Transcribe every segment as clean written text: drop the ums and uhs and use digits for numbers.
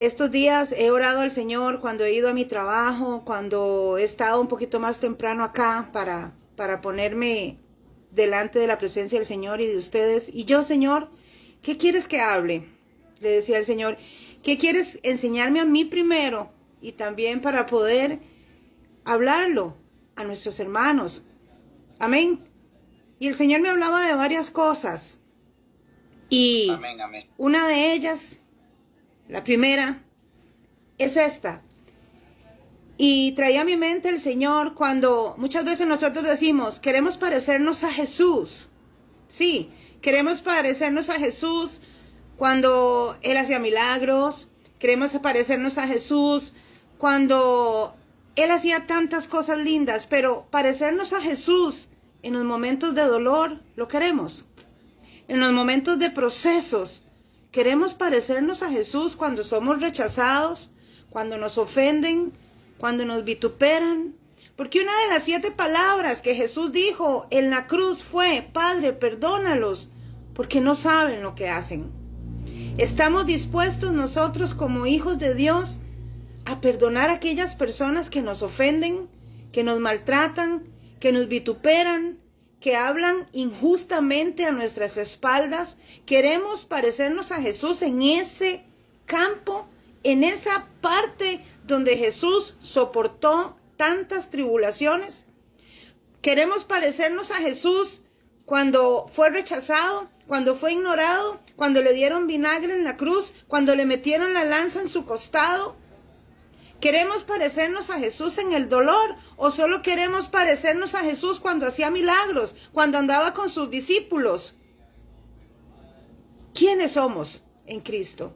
Estos días he orado al Señor cuando he ido a mi trabajo, cuando he estado un poquito más temprano acá para ponerme delante de la presencia del Señor y de ustedes. Y yo, Señor, ¿qué quieres que hable? Le decía al Señor, ¿qué quieres enseñarme a mí primero? Y también para poder hablarlo a nuestros hermanos. Amén. Y el Señor me hablaba de varias cosas. Y Amén, amén. una de ellas, la primera, es esta. Y traía a mi mente el Señor cuando muchas veces nosotros decimos, queremos parecernos a Jesús. Sí, queremos parecernos a Jesús cuando Él hacía milagros. Queremos parecernos a Jesús cuando Él hacía tantas cosas lindas. Pero parecernos a Jesús en los momentos de dolor, lo queremos. En los momentos de procesos, queremos parecernos a Jesús cuando somos rechazados, cuando nos ofenden, cuando nos vituperan. Porque una de las 7 palabras que Jesús dijo en la cruz fue, Padre, perdónalos, porque no saben lo que hacen. ¿Estamos dispuestos nosotros como hijos de Dios a perdonar a aquellas personas que nos ofenden, que nos maltratan, que nos vituperan, que hablan injustamente a nuestras espaldas? Queremos parecernos a Jesús en ese campo, en esa parte donde Jesús soportó tantas tribulaciones. Queremos parecernos a Jesús cuando fue rechazado, cuando fue ignorado, cuando le dieron vinagre en la cruz, cuando le metieron la lanza en su costado. ¿Queremos parecernos a Jesús en el dolor o solo queremos parecernos a Jesús cuando hacía milagros, cuando andaba con sus discípulos? ¿Quiénes somos en Cristo?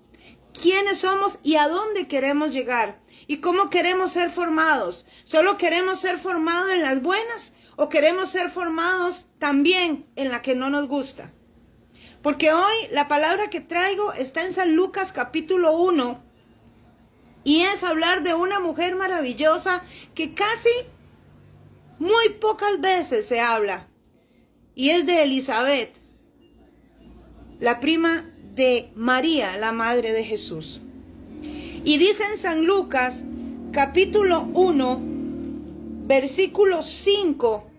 ¿Quiénes somos y a dónde queremos llegar? ¿Y cómo queremos ser formados? ¿Solo queremos ser formados en las buenas o queremos ser formados también en la que no nos gusta? Porque hoy la palabra que traigo está en San Lucas capítulo 1. Y es hablar de una mujer maravillosa que casi muy pocas veces se habla. Y es de Elizabeth, la prima de María, la madre de Jesús. Y dice en San Lucas, capítulo 1, versículo 5.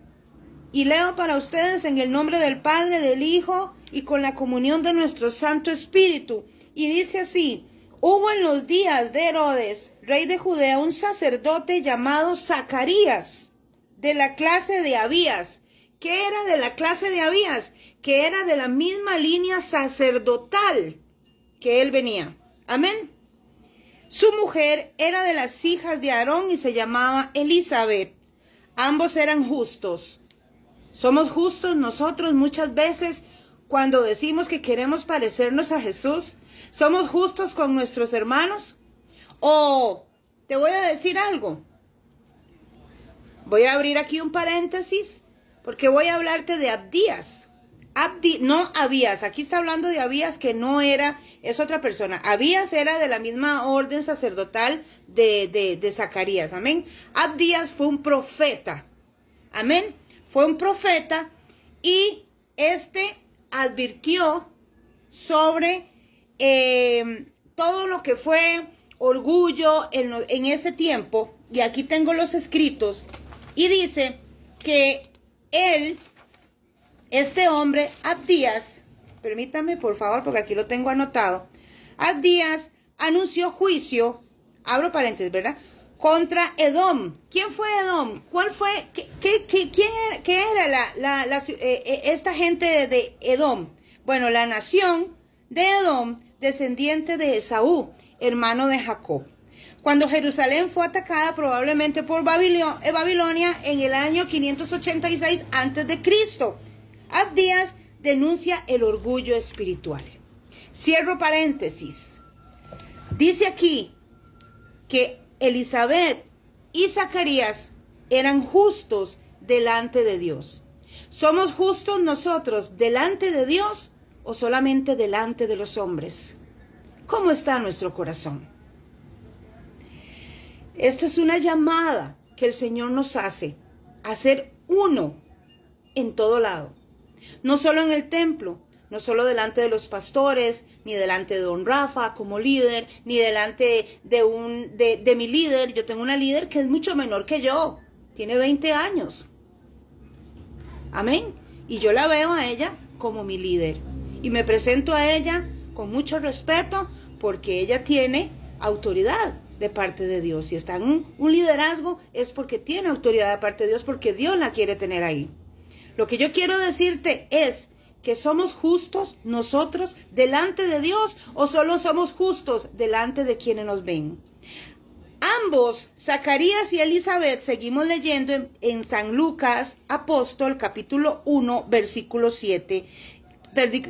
Y leo para ustedes en el nombre del Padre, del Hijo y con la comunión de nuestro Santo Espíritu. Y dice así. Hubo en los días de Herodes, rey de Judea, un sacerdote llamado Zacarías, de la clase de Abías. ¿Qué era de la clase de Abías? Que era de la misma línea sacerdotal que él venía. Amén. Su mujer era de las hijas de Aarón y se llamaba Elizabeth. Ambos eran justos. Somos justos nosotros muchas veces cuando decimos que queremos parecernos a Jesús. ¿Somos justos con nuestros hermanos? O te voy a decir algo. Voy a abrir aquí un paréntesis porque voy a hablarte de Abdías. No Abías, aquí está hablando de Abías que no era, es otra persona. Abías era de la misma orden sacerdotal de Zacarías, amén. Abdías fue un profeta, amén. Fue un profeta y advirtió sobre todo lo que fue orgullo en ese tiempo. Y aquí tengo los escritos. Y dice que este hombre, Abdías, permítame por favor porque aquí lo tengo anotado. Abdías anunció juicio, abro paréntesis, ¿verdad? Contra Edom. ¿Quién fue Edom? ¿Cuál fue? ¿Qué era esta gente de Edom? Bueno, la nación de Edom, descendiente de Esaú, hermano de Jacob. Cuando Jerusalén fue atacada probablemente por Babilonia en el año 586 a.C., Abdías denuncia el orgullo espiritual. Cierro paréntesis. Dice aquí que Elizabeth y Zacarías eran justos delante de Dios. ¿Somos justos nosotros delante de Dios o solamente delante de los hombres? ¿Cómo está nuestro corazón? Esta es una llamada que el Señor nos hace a ser uno en todo lado. No solo en el templo, no solo delante de los pastores, ni delante de don Rafa como líder, ni delante de mi líder. Yo tengo una líder que es mucho menor que yo, tiene 20 años. Amén. Y yo la veo a ella como mi líder. Y me presento a ella con mucho respeto porque ella tiene autoridad de parte de Dios. Si está en un liderazgo es porque tiene autoridad de parte de Dios, porque Dios la quiere tener ahí. Lo que yo quiero decirte es que somos justos nosotros delante de Dios o solo somos justos delante de quienes nos ven. Ambos, Zacarías y Elizabeth, seguimos leyendo en San Lucas Apóstol, capítulo 1, versículo 7,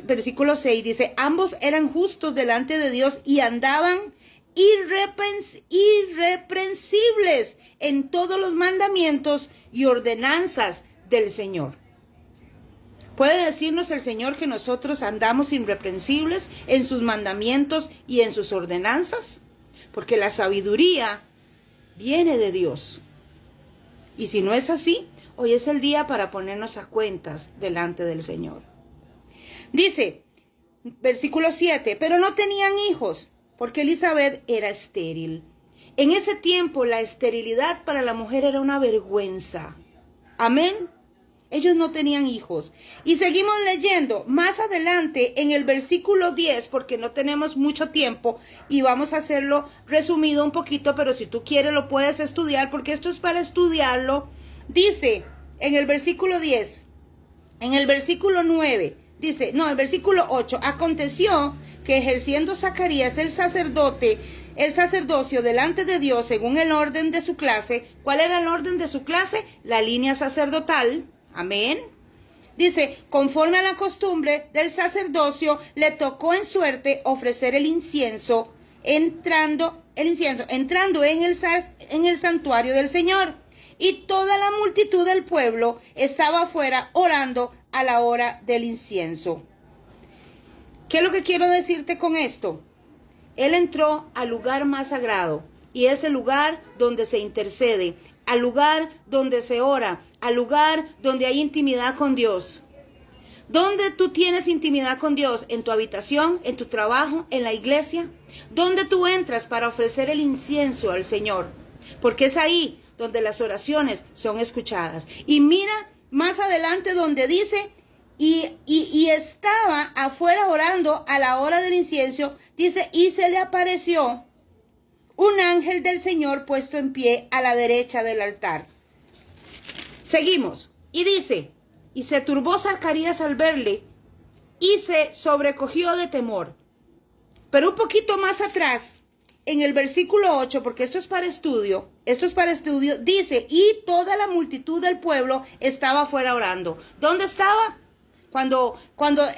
versículo 6, dice, ambos eran justos delante de Dios y andaban irreprensibles en todos los mandamientos y ordenanzas del Señor. ¿Puede decirnos el Señor que nosotros andamos irreprensibles en sus mandamientos y en sus ordenanzas? Porque la sabiduría viene de Dios. Y si no es así, hoy es el día para ponernos a cuentas delante del Señor. Dice, versículo 7, pero no tenían hijos, porque Elizabeth era estéril. En ese tiempo la esterilidad para la mujer era una vergüenza. Amén. Ellos no tenían hijos. Y seguimos leyendo más adelante en el versículo 10, porque no tenemos mucho tiempo y vamos a hacerlo resumido un poquito, pero si tú quieres lo puedes estudiar porque esto es para estudiarlo. Dice en el versículo 10, en el versículo 9, dice, no, el versículo 8, aconteció que ejerciendo Zacarías el sacerdocio delante de Dios según el orden de su clase. ¿Cuál era el orden de su clase? La línea sacerdotal. Amén. Dice, conforme a la costumbre del sacerdocio, le tocó en suerte ofrecer el incienso, entrando en el santuario del Señor. Y toda la multitud del pueblo estaba afuera orando a la hora del incienso. ¿Qué es lo que quiero decirte con esto? Él entró al lugar más sagrado y es el lugar donde se intercede, al lugar donde se ora, al lugar donde hay intimidad con Dios. ¿Dónde tú tienes intimidad con Dios? ¿En tu habitación? ¿En tu trabajo? ¿En la iglesia? ¿Dónde tú entras para ofrecer el incienso al Señor? Porque es ahí donde las oraciones son escuchadas. Y mira más adelante donde dice, y estaba afuera orando a la hora del incienso, dice, y se le apareció un ángel del Señor puesto en pie a la derecha del altar. Seguimos. Y dice, y se turbó Zacarías al verle y se sobrecogió de temor. Pero un poquito más atrás, en el versículo 8, porque esto es para estudio, dice, y toda la multitud del pueblo estaba afuera orando. ¿Dónde estaba? Cuando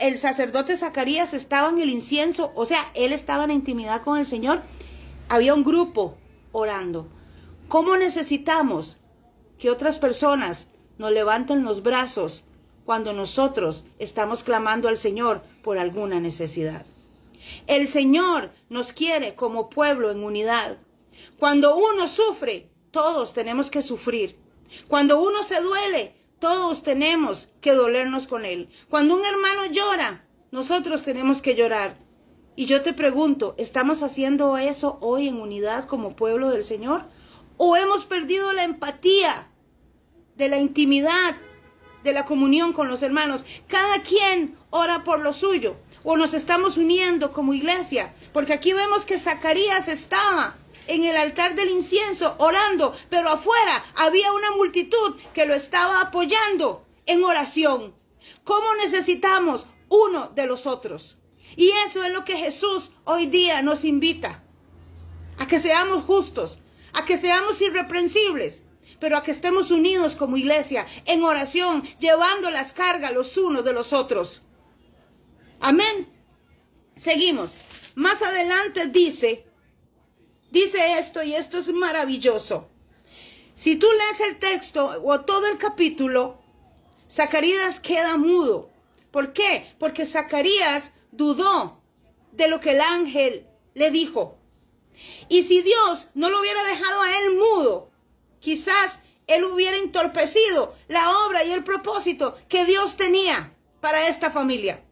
el sacerdote Zacarías estaba en el incienso, o sea, él estaba en intimidad con el Señor, había un grupo orando. ¿Cómo necesitamos que otras personas nos levanten los brazos cuando nosotros estamos clamando al Señor por alguna necesidad? El Señor nos quiere como pueblo en unidad. Cuando uno sufre, todos tenemos que sufrir. Cuando uno se duele, todos tenemos que dolernos con él. Cuando un hermano llora, nosotros tenemos que llorar. Y yo te pregunto, ¿estamos haciendo eso hoy en unidad como pueblo del Señor? ¿O hemos perdido la empatía de la intimidad, de la comunión con los hermanos? Cada quien ora por lo suyo. ¿O nos estamos uniendo como iglesia? Porque aquí vemos que Zacarías estaba en el altar del incienso orando, pero afuera había una multitud que lo estaba apoyando en oración. ¿Cómo necesitamos uno de los otros? Y eso es lo que Jesús hoy día nos invita, a que seamos justos, a que seamos irreprensibles, pero a que estemos unidos como iglesia en oración, llevando las cargas los unos de los otros. Amén. Seguimos. Más adelante dice esto, y esto es maravilloso. Si tú lees el texto o todo el capítulo, Zacarías queda mudo. ¿Por qué? Porque Zacarías dudó de lo que el ángel le dijo. Y si Dios no lo hubiera dejado a él mudo, quizás él hubiera entorpecido la obra y el propósito que Dios tenía para esta familia.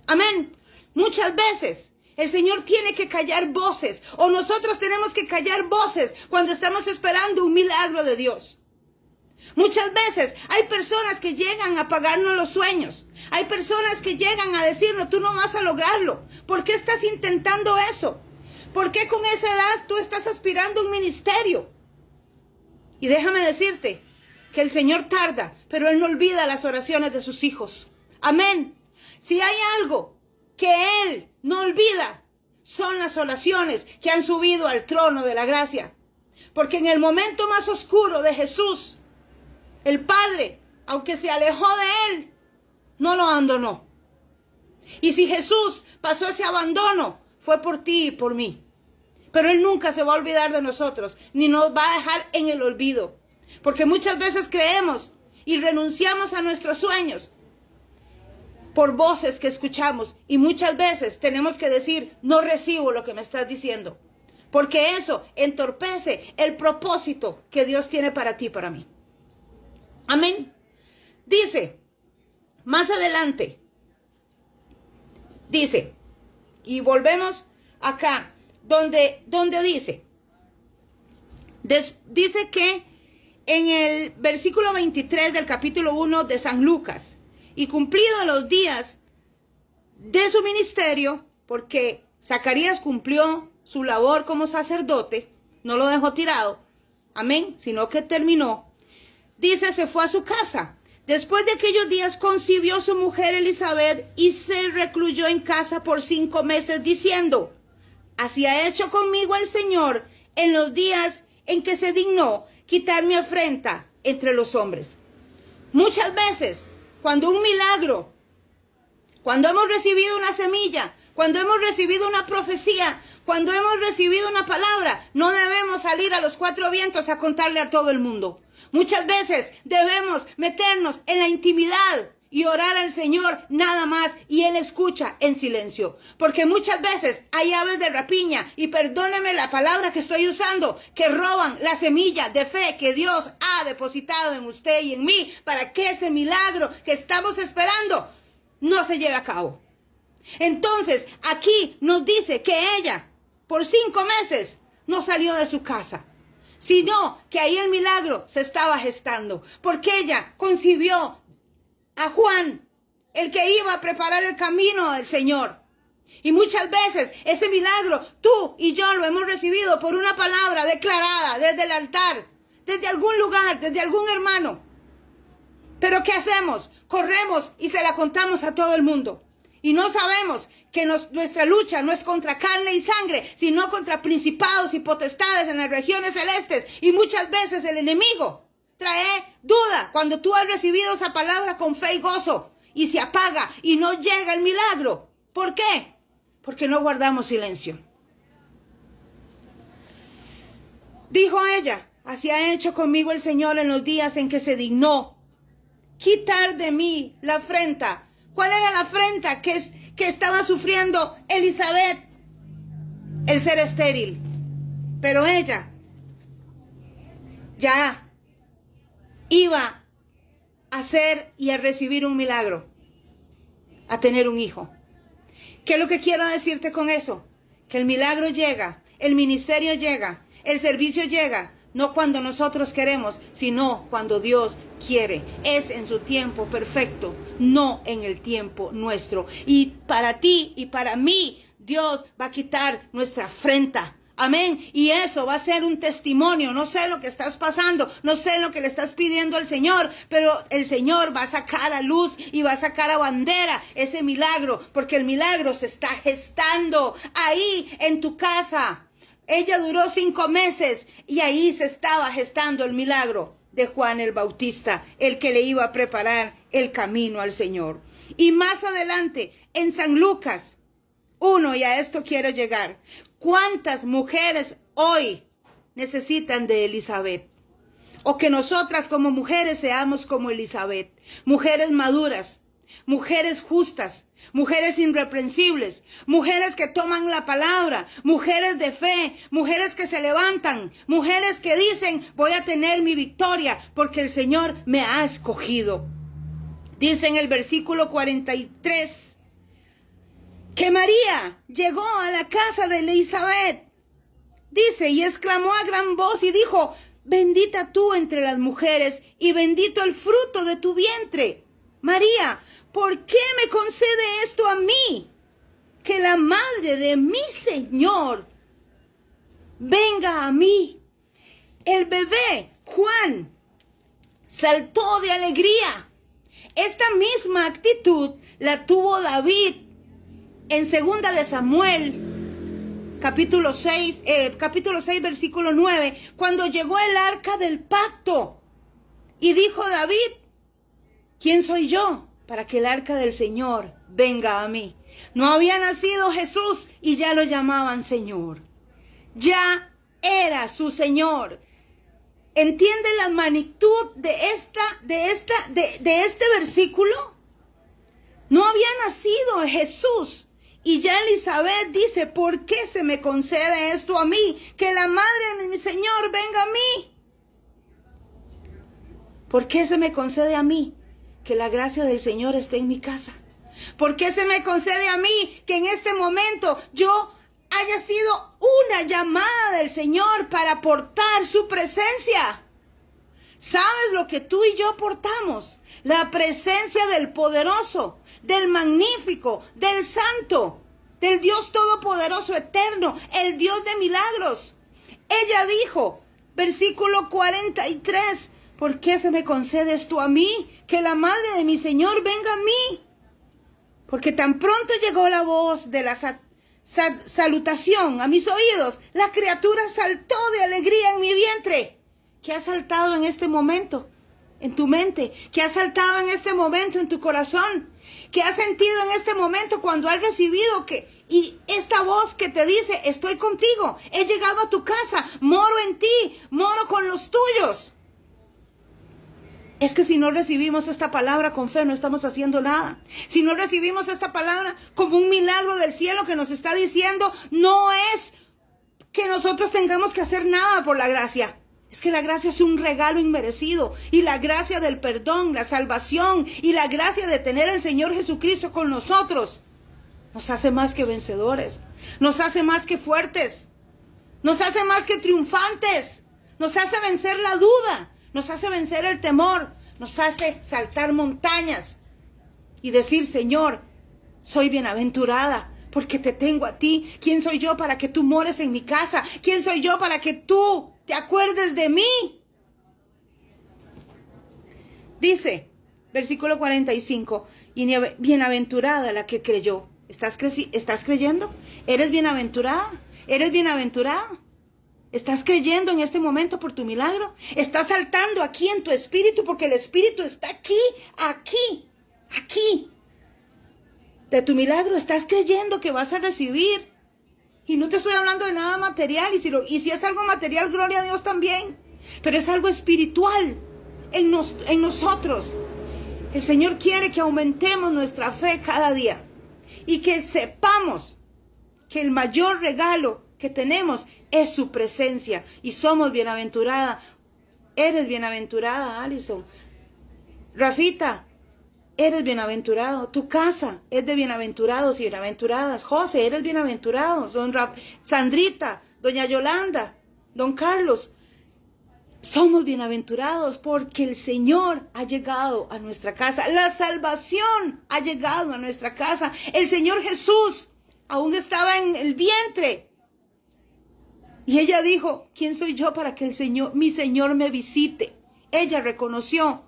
Amén. Muchas veces el Señor tiene que callar voces, o nosotros tenemos que callar voces cuando estamos esperando un milagro de Dios. Muchas veces hay personas que llegan a apagarnos los sueños. Hay personas que llegan a decirnos, tú no vas a lograrlo. ¿Por qué estás intentando eso? ¿Por qué con esa edad tú estás aspirando a un ministerio? Y déjame decirte que el Señor tarda, pero Él no olvida las oraciones de sus hijos. Amén. Si hay algo que Él no olvida, son las oraciones que han subido al trono de la gracia. Porque en el momento más oscuro de Jesús, el Padre, aunque se alejó de Él, no lo abandonó. Y si Jesús pasó ese abandono, fue por ti y por mí. Pero Él nunca se va a olvidar de nosotros, ni nos va a dejar en el olvido. Porque muchas veces creemos y renunciamos a nuestros sueños por voces que escuchamos. Y muchas veces tenemos que decir, no recibo lo que me estás diciendo. Porque eso entorpece el propósito que Dios tiene para ti y para mí. Amén. Dice, más adelante, dice, y volvemos acá, donde dice, dice que en el versículo 23 del capítulo 1 de San Lucas, y cumplidos los días de su ministerio, porque Zacarías cumplió su labor como sacerdote, no lo dejó tirado, amén, sino que terminó. Dice, se fue a su casa. Después de aquellos días concibió su mujer Elizabeth y se recluyó en casa por 5 meses diciendo, así ha hecho conmigo el Señor en los días en que se dignó quitar mi afrenta entre los hombres. Muchas veces, cuando un milagro, cuando hemos recibido una semilla, cuando hemos recibido una profecía, cuando hemos recibido una palabra, no debemos salir a los 4 vientos a contarle a todo el mundo. Muchas veces debemos meternos en la intimidad y orar al Señor nada más, y Él escucha en silencio. Porque muchas veces hay aves de rapiña, y perdóneme la palabra que estoy usando, que roban la semilla de fe que Dios ha depositado en usted y en mí para que ese milagro que estamos esperando no se lleve a cabo. Entonces, aquí nos dice que ella, por 5 meses, no salió de su casa, sino que ahí el milagro se estaba gestando, porque ella concibió a Juan, el que iba a preparar el camino del Señor. Y muchas veces ese milagro tú y yo lo hemos recibido por una palabra declarada desde el altar, desde algún lugar, desde algún hermano. Pero ¿qué hacemos? Corremos y se la contamos a todo el mundo. Y no sabemos que nuestra lucha no es contra carne y sangre, sino contra principados y potestades en las regiones celestes. Y muchas veces el enemigo trae duda cuando tú has recibido esa palabra con fe y gozo, y se apaga y no llega el milagro. ¿Por qué? Porque no guardamos silencio. Dijo ella, así ha hecho conmigo el Señor en los días en que se dignó quitar de mí la afrenta. ¿Cuál era la afrenta que estaba sufriendo Elizabeth? El ser estéril. Pero ella ya iba a hacer y a recibir un milagro, a tener un hijo. ¿Qué es lo que quiero decirte con eso? Que el milagro llega, el ministerio llega, el servicio llega, no cuando nosotros queremos, sino cuando Dios quiere. Es en su tiempo perfecto, no en el tiempo nuestro. Y para ti y para mí, Dios va a quitar nuestra afrenta. Amén. Y eso va a ser un testimonio. No sé lo que estás pasando, no sé lo que le estás pidiendo al Señor, pero el Señor va a sacar a luz y va a sacar a bandera ese milagro, porque el milagro se está gestando ahí en tu casa. Ella duró 5 meses y ahí se estaba gestando el milagro de Juan el Bautista, el que le iba a preparar el camino al Señor. Y más adelante, en San Lucas 1, y a esto quiero llegar, ¿cuántas mujeres hoy necesitan de Elizabeth? O que nosotras como mujeres seamos como Elizabeth, mujeres maduras, mujeres justas, mujeres irreprensibles, mujeres que toman la palabra, mujeres de fe, mujeres que se levantan, mujeres que dicen, voy a tener mi victoria porque el Señor me ha escogido. Dice en el versículo 43, que María llegó a la casa de Elizabeth, dice, y exclamó a gran voz y dijo, bendita tú entre las mujeres y bendito el fruto de tu vientre. María, ¿por qué me concede esto a mí? Que la madre de mi Señor venga a mí. El bebé, Juan, saltó de alegría. Esta misma actitud la tuvo David en 2 de Samuel, capítulo 6, versículo 9, cuando llegó el arca del pacto. Y dijo David, ¿quién soy yo para que el arca del Señor venga a mí? No había nacido Jesús y ya lo llamaban Señor. Ya era su Señor. ¿Entiende la magnitud de este versículo? No había nacido Jesús y ya Elizabeth dice, ¿por qué se me concede esto a mí? Que la madre de mi Señor venga a mí. ¿Por qué se me concede a mí que la gracia del Señor esté en mi casa? ¿Por qué se me concede a mí que en este momento yo haya sido una llamada del Señor para portar su presencia? ¿Sabes lo que tú y yo portamos? La presencia del poderoso, del magnífico, del santo, del Dios todopoderoso eterno, el Dios de milagros. Ella dijo, versículo 43, ¿por qué se me concede esto a mí? Que la madre de mi Señor venga a mí. Porque tan pronto llegó la voz de la salutación a mis oídos, la criatura saltó de alegría en mi vientre. ¿Qué ha saltado en este momento en tu mente? ¿Qué ha saltado en este momento en tu corazón? ¿Qué has sentido en este momento cuando has recibido y esta voz que te dice, estoy contigo, he llegado a tu casa, moro en ti, moro con los tuyos? Es que si no recibimos esta palabra con fe, no estamos haciendo nada. Si no recibimos esta palabra como un milagro del cielo que nos está diciendo, no es que nosotros tengamos que hacer nada por la gracia. Es que la gracia es un regalo inmerecido. Y la gracia del perdón, la salvación y la gracia de tener al Señor Jesucristo con nosotros nos hace más que vencedores. Nos hace más que fuertes. Nos hace más que triunfantes. Nos hace vencer la duda. Nos hace vencer el temor, nos hace saltar montañas y decir, Señor, soy bienaventurada porque te tengo a ti. ¿Quién soy yo para que tú mores en mi casa? ¿Quién soy yo para que tú te acuerdes de mí? Dice, versículo 45, y bienaventurada la que creyó. ¿Estás creyendo? ¿Eres bienaventurada? ¿Eres bienaventurada? ¿Estás creyendo en este momento por tu milagro? ¿Estás saltando aquí en tu espíritu? Porque el espíritu está aquí. De tu milagro estás creyendo que vas a recibir. Y no te estoy hablando de nada material. Y si es algo material, gloria a Dios también. Pero es algo espiritual en nosotros. El Señor quiere que aumentemos nuestra fe cada día. Y que sepamos que el mayor regalo que tenemos es su presencia y somos bienaventuradas. Eres bienaventurada, Alison. Rafita, eres bienaventurado. Tu casa es de bienaventurados y bienaventuradas. José, eres bienaventurado. Sandrita, doña Yolanda, don Carlos, somos bienaventurados porque el Señor ha llegado a nuestra casa. La salvación ha llegado a nuestra casa. El Señor Jesús aún estaba en el vientre. Y ella dijo, ¿quién soy yo para que mi Señor me visite? Ella reconoció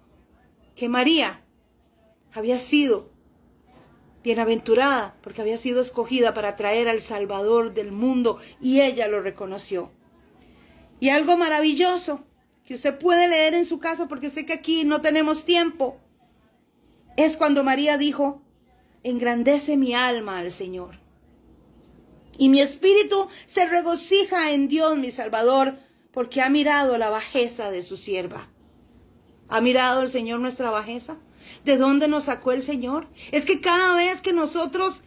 que María había sido bienaventurada porque había sido escogida para traer al Salvador del mundo y ella lo reconoció. Y algo maravilloso que usted puede leer en su casa porque sé que aquí no tenemos tiempo, es cuando María dijo, engrandece mi alma al Señor. Y mi espíritu se regocija en Dios mi Salvador, porque ha mirado la bajeza de su sierva. ¿Ha mirado el Señor nuestra bajeza? ¿De dónde nos sacó el Señor? Es que cada vez que nosotros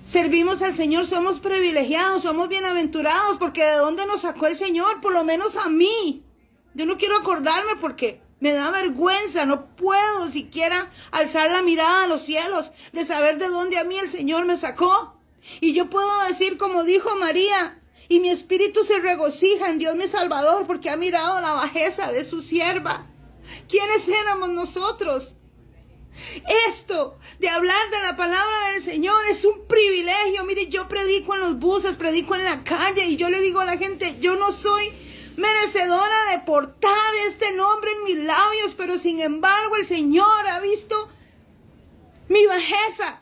servimos al Señor somos privilegiados, somos bienaventurados, porque ¿de dónde nos sacó el Señor? Por lo menos a mí. Yo no quiero acordarme porque Me da vergüenza, no puedo siquiera alzar la mirada a los cielos de saber de dónde a mí el Señor me sacó. Y yo puedo decir como dijo María, y mi espíritu se regocija en Dios mi Salvador porque ha mirado la bajeza de su sierva. ¿Quiénes éramos nosotros? Esto de hablar de la palabra del Señor es un privilegio. Mire, yo predico en los buses, predico en la calle y yo le digo a la gente, yo no soy merecedora de portar este nombre en mis labios, pero sin embargo el Señor ha visto mi bajeza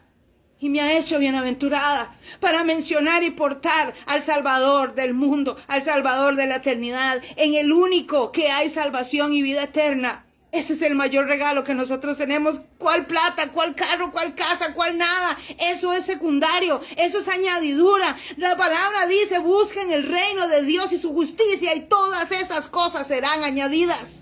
y me ha hecho bienaventurada para mencionar y portar al Salvador del mundo, al Salvador de la eternidad, en el único que hay salvación y vida eterna. Ese es el mayor regalo que nosotros tenemos. ¿Cuál plata? ¿Cuál carro? ¿Cuál casa? ¿Cuál nada? Eso es secundario. Eso es añadidura. La palabra dice, busquen el reino de Dios y su justicia y todas esas cosas serán añadidas.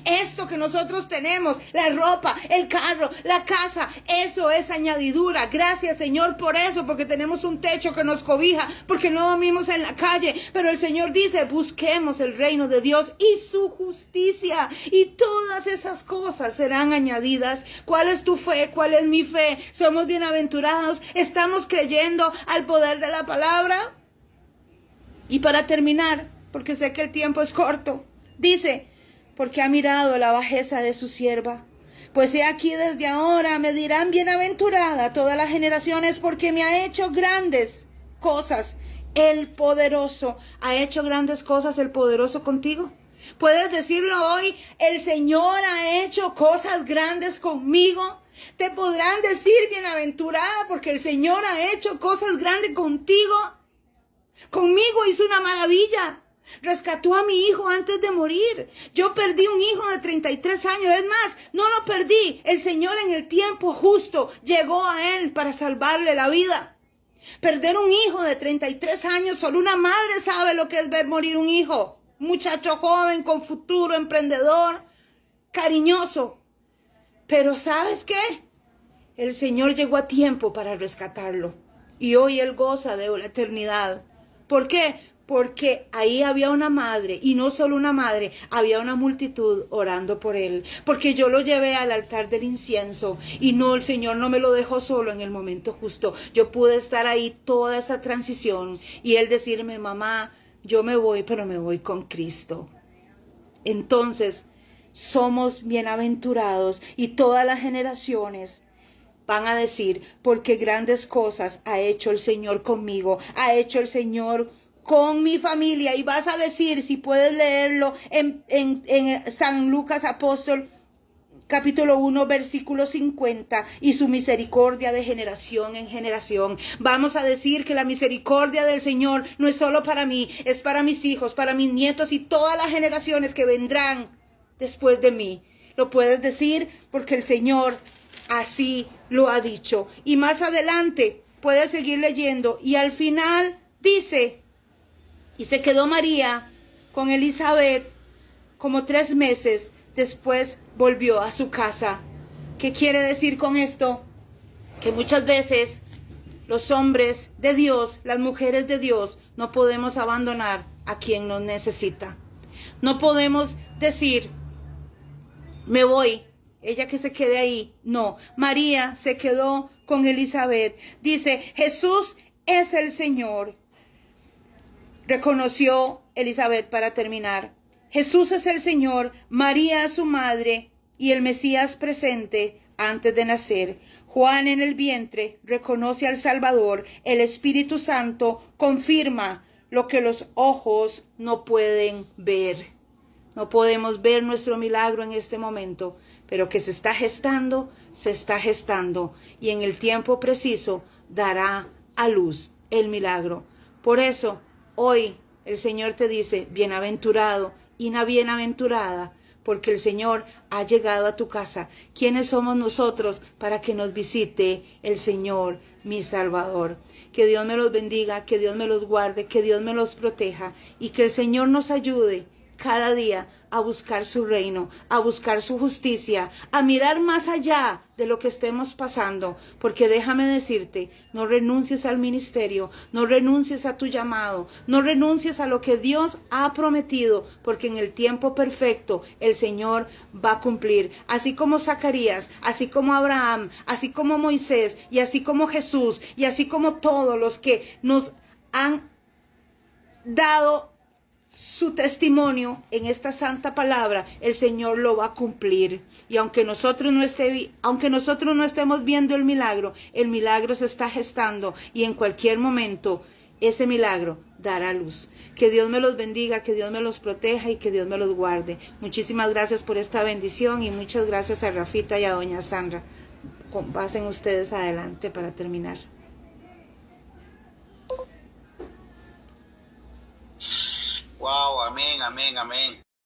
Esto que nosotros tenemos, la ropa, el carro, la casa, eso es añadidura. Gracias, Señor, por eso, porque tenemos un techo que nos cobija, porque no dormimos en la calle. Pero el Señor dice, busquemos el reino de Dios y su justicia, y todas esas cosas serán añadidas. ¿Cuál es tu fe? ¿Cuál es mi fe? ¿Somos bienaventurados? ¿Estamos creyendo al poder de la palabra? Y para terminar, porque sé que el tiempo es corto, dice, porque ha mirado la bajeza de su sierva. Pues he aquí desde ahora me dirán bienaventurada todas las generaciones, porque me ha hecho grandes cosas el poderoso. ¿Ha hecho grandes cosas el poderoso contigo? Puedes decirlo hoy, el Señor ha hecho cosas grandes conmigo. Te podrán decir bienaventurada porque el Señor ha hecho cosas grandes contigo. Conmigo hizo una maravilla. Rescató a mi hijo antes de morir. Yo perdí un hijo de 33 años. Es más, no lo perdí. El Señor en el tiempo justo llegó a él para salvarle la vida. Perder un hijo de 33 años, solo una madre sabe lo que es ver morir un hijo. Un muchacho joven, con futuro, emprendedor, cariñoso. Pero ¿sabes qué? El Señor llegó a tiempo para rescatarlo. Y hoy él goza de la eternidad. ¿Por qué? Porque ahí había una madre, y no solo una madre, había una multitud orando por él. Porque yo lo llevé al altar del incienso, y no, el Señor no me lo dejó solo en el momento justo. Yo pude estar ahí toda esa transición, y él decirme, mamá, yo me voy, pero me voy con Cristo. Entonces, somos bienaventurados, y todas las generaciones van a decir, porque grandes cosas ha hecho el Señor conmigo, ha hecho el Señor con mi familia. Y vas a decir, si puedes leerlo en San Lucas Apóstol, capítulo 1, versículo 50, y su misericordia de generación en generación. Vamos a decir que la misericordia del Señor no es solo para mí, es para mis hijos, para mis nietos y todas las generaciones que vendrán después de mí. Lo puedes decir porque el Señor así lo ha dicho. Y más adelante puedes seguir leyendo, y al final dice, y se quedó María con Elizabeth como 3 meses, después volvió a su casa. ¿Qué quiere decir con esto? Que muchas veces los hombres de Dios, las mujeres de Dios, no podemos abandonar a quien nos necesita. No podemos decir, me voy, ella que se quede ahí. No, María se quedó con Elizabeth. Dice, Jesús es el Señor. Reconoció Elizabeth para terminar. Jesús es el Señor, María su madre y el Mesías presente antes de nacer. Juan en el vientre reconoce al Salvador. El Espíritu Santo confirma lo que los ojos no pueden ver. No podemos ver nuestro milagro en este momento, pero que se está gestando, y en el tiempo preciso dará a luz el milagro. Por eso, hoy el Señor te dice, bienaventurado y una bienaventurada, porque el Señor ha llegado a tu casa. ¿Quiénes somos nosotros para que nos visite el Señor, mi Salvador? Que Dios me los bendiga, que Dios me los guarde, que Dios me los proteja, y que el Señor nos ayude cada día a buscar su reino, a buscar su justicia, a mirar más allá de lo que estemos pasando, porque déjame decirte, no renuncies al ministerio, no renuncies a tu llamado, no renuncies a lo que Dios ha prometido, porque en el tiempo perfecto el Señor va a cumplir, así como Zacarías, así como Abraham, así como Moisés, y así como Jesús, y así como todos los que nos han dado su testimonio en esta santa palabra, el Señor lo va a cumplir. Y aunque nosotros no estemos viendo el milagro se está gestando y en cualquier momento ese milagro dará luz. Que Dios me los bendiga, que Dios me los proteja y que Dios me los guarde. Muchísimas gracias por esta bendición y muchas gracias a Rafita y a doña Sandra. Pasen ustedes adelante para terminar. Wow, amén, amén, amén.